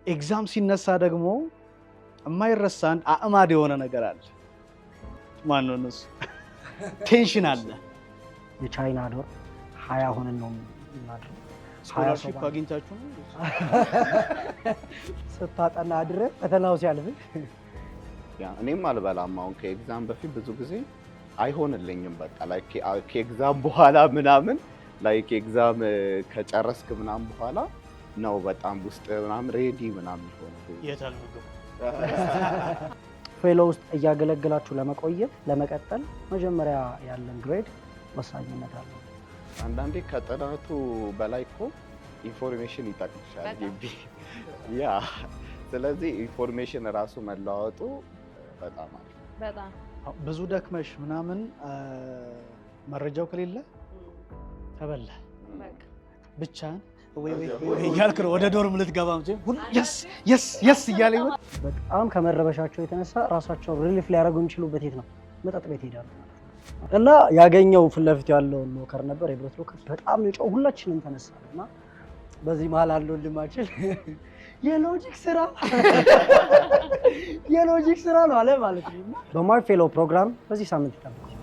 ኤግዛም ሲነሳ ደግሞ የማይረሳ አንድ አእማድ የሆነ ነገር አለ። ማነው እነሱ? ቴንሽን አለ። የቻይና ዶር 20 ሆነን ነው እናድረው። ስኮላርሺፕ አግኝታችሁ ነው ስታጠና አድረህ ፈተናው ሲያልፍ እኔም አልበላም። አሁን ከኤግዛም በፊት ብዙ ጊዜ አይሆንልኝም። በቃ ላይክ ከኤግዛም በኋላ ምናምን ላይክ ኤግዛም ከጨረስክ ምናምን በኋላ ነው በጣም ውስጥ ምናምን ሬዲ ምናምን ሆነ። የታል ምግብ ፌሎ ውስጥ እያገለገላችሁ ለመቆየት ለመቀጠል መጀመሪያ ያለን ግሬድ ወሳኝነት አለው። አንዳንዴ ከጥናቱ በላይ እኮ ኢንፎርሜሽን ይጠቅምሻል ግቢ። ያ ስለዚህ ኢንፎርሜሽን ራሱ መለዋወጡ በጣም አለ። በጣም ብዙ ደክመሽ ምናምን መረጃው ከሌለ ተበላ ብቻ ወይ እያልክ ነው ወደ ዶርም ልትገባ የስ እያለ ይሆን። በጣም ከመረበሻቸው የተነሳ ራሳቸውን ሪሊፍ ሊያደርጉ የሚችሉበት የት ነው? መጠጥ ቤት ሄዳሉ። እና ያገኘው ፊት ለፊት ያለው ሎከር ነበር፣ የብረት ሎከር። በጣም ነው ጨው። ሁላችንም ተነሳን እና በዚህ መሀል አንድ ወንድማችን የሎጂክ ስራ ነው አለ ማለት ነው። በማይ ፌሎ ፕሮግራም በዚህ ሳምንት ይጠብቁ።